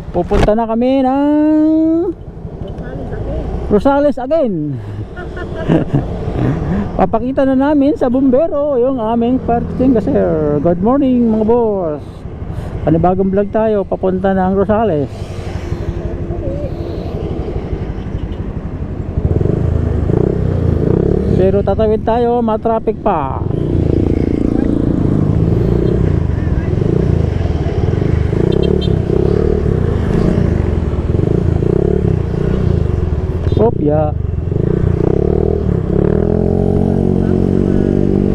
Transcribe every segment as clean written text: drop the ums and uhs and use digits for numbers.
Pupunta na kami ng Rosales again. Papakita na namin sa bumbero yung aming parting kasi. Good morning mga boss. Panibagong vlog tayo, papunta ng Rosales. Pero tatawid tayo, matraffic pa. Opya.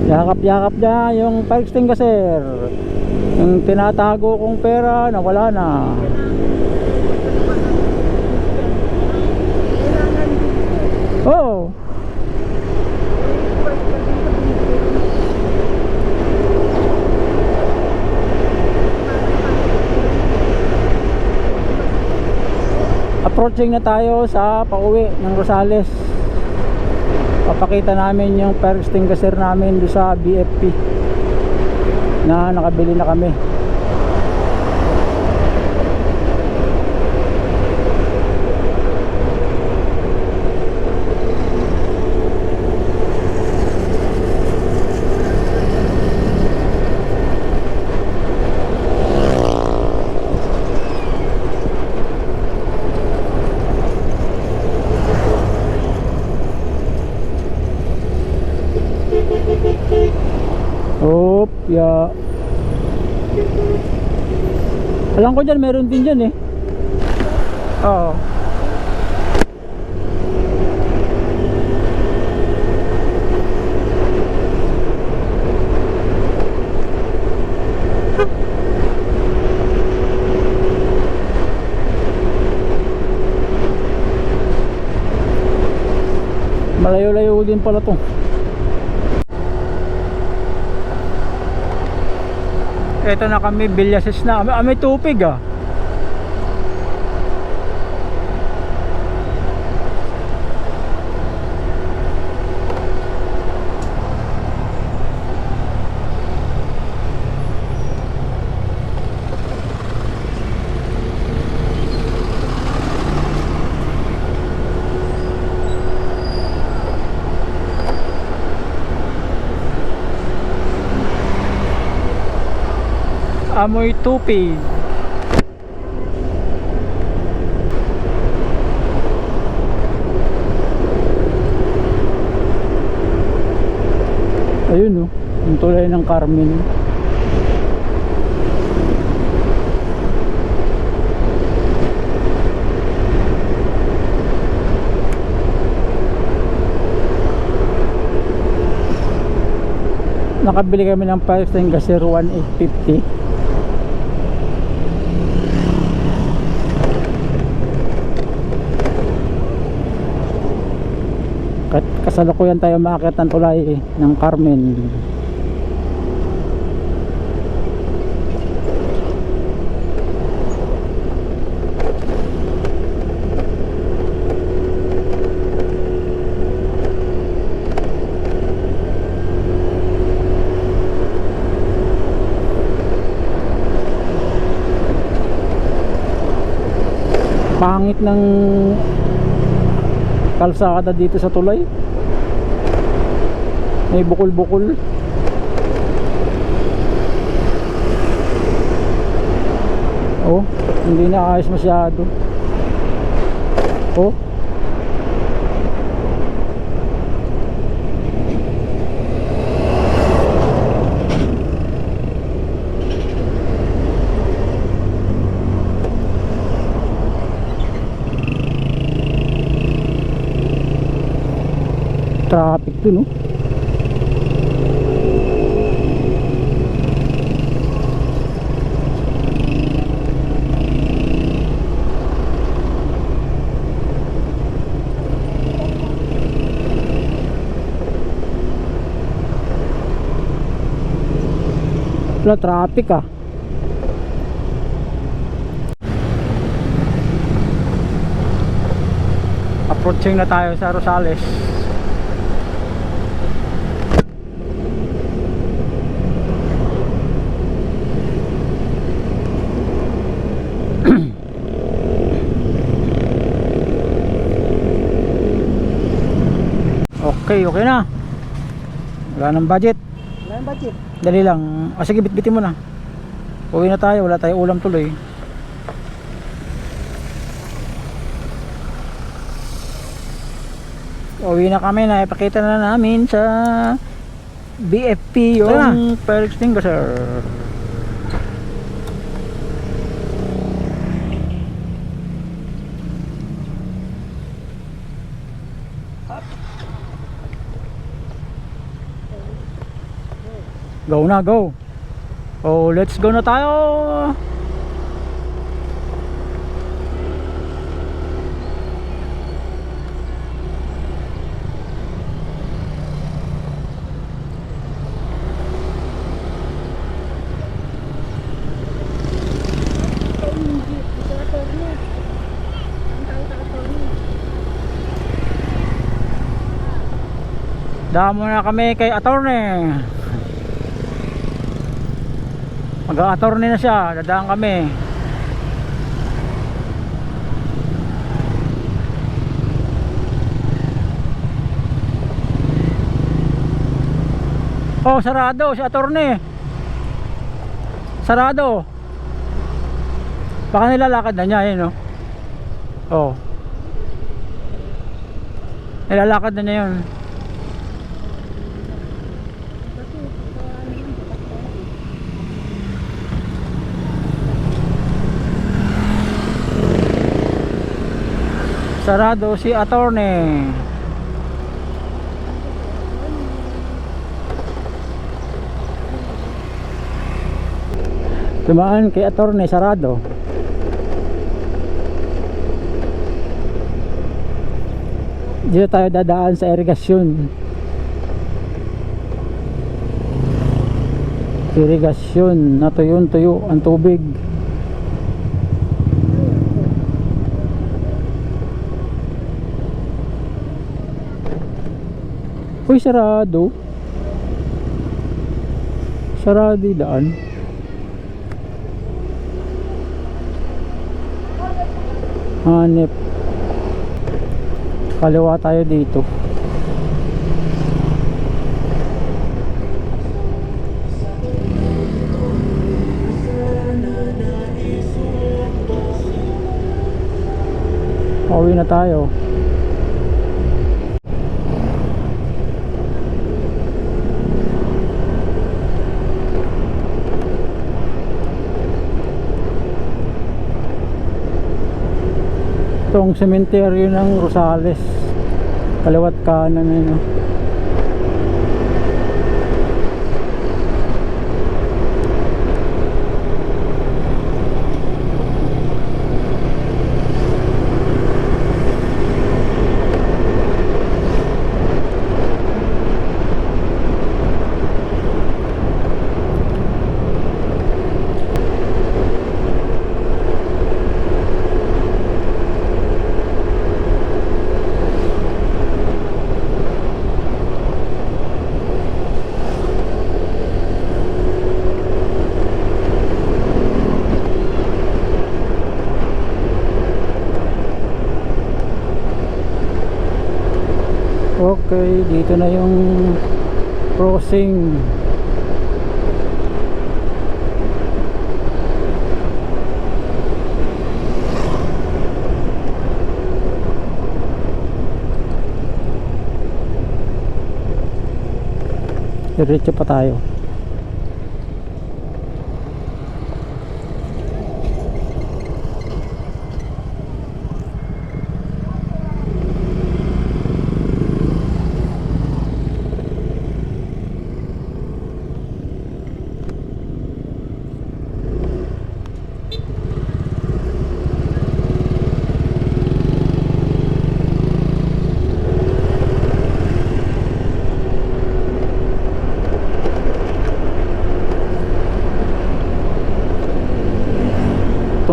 Yakap-yakap niya yung fire extinguisher. Yung tinatago kong pera nawala na. Oh. Approaching na tayo sa pauwi ng Rosales. Papakita namin yung fire extinguisher namin doon sa BFP na nakabili na kami. Opya. Alam ko dyan, meron din dyan eh. Oo. Malayo-layo din pala to. Ito na kami, Villases na. May tupig ah. Amoy tupig. Ayun oh, yung tulay ng Carmen. Nakabili kami ng fire extinguisher 1,850. Kasalukuyan tayo maakyat ng tulay ng Carmen. Pangit ng kalsada dito sa tulay. May bukol-bukol. Oh, hindi na ayos masyado. Oh. Traffic to, no? Wala, traffic ah. Approaching na tayo sa Rosales. Okay, okay na. Wala nang budget. Wala yung budget. Dali lang. O sige, bitbitin mo na. Uwi na tayo, wala tayong ulam tuloy. Uwi na kami na ipakita na namin sa BFP yung fire extinguisher. Go na, go. Oh, let's go na tayo. Damo na kami kay attorney. Mag-attorney na siya, dadaan kami. Oh, sarado si attorney. Sarado. Baka nilalakad na niya, no? Oh. Nilalakad na niya yun. Sarado si attorney. Tumaan kay attorney, sarado. Dito tayo dadaan sa irigasyon. Irigasyon, natuyo ang tubig. Uy, sarado. Sarado yung daan. Hanep. Kaliwa tayo dito. Pauwi na tayo. Itong sementeryo ng Rosales, kaliwat kanan na yun. Okay, dito na yung crossing. Diretso pa tayo.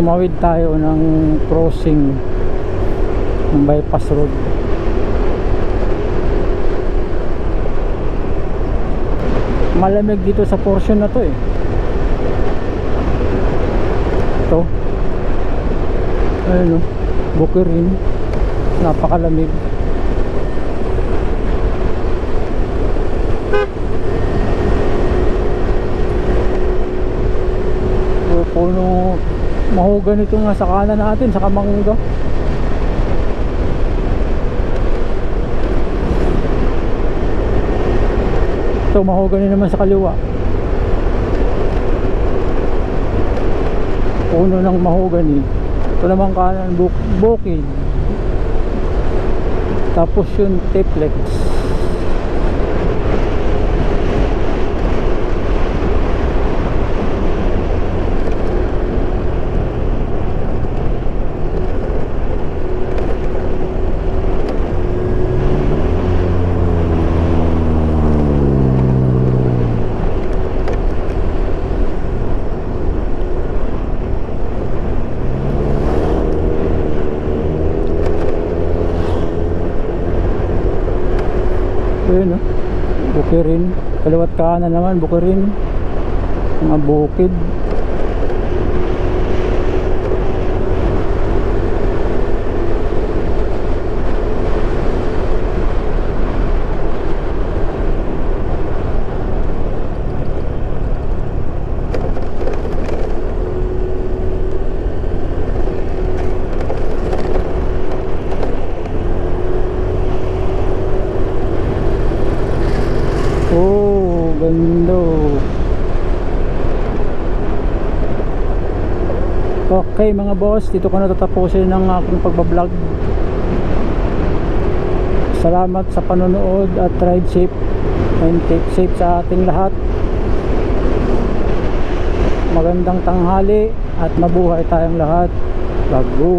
Tumawid tayo ng crossing ng bypass road. Malamig dito sa portion na to eh. Ito. Ayun o, Bukirin. Napakalamig. puno mahugan ito nga sa kanan natin, sa Kamangga. Ito mahogany naman sa kaliwa, puno ng mahogany. Ito naman kanan bukid, tapos yung Tiplex. Ayun, oh. Bukirin, kaliwat kanan naman Bukirin, mga bukid. Oh, ganda. Okay mga boss, dito ko na tatapusin ang aking pagbablog. Salamat sa panonood at ride safe and keep safe sa ating lahat. Magandang tanghali at mabuhay tayong lahat. Bago.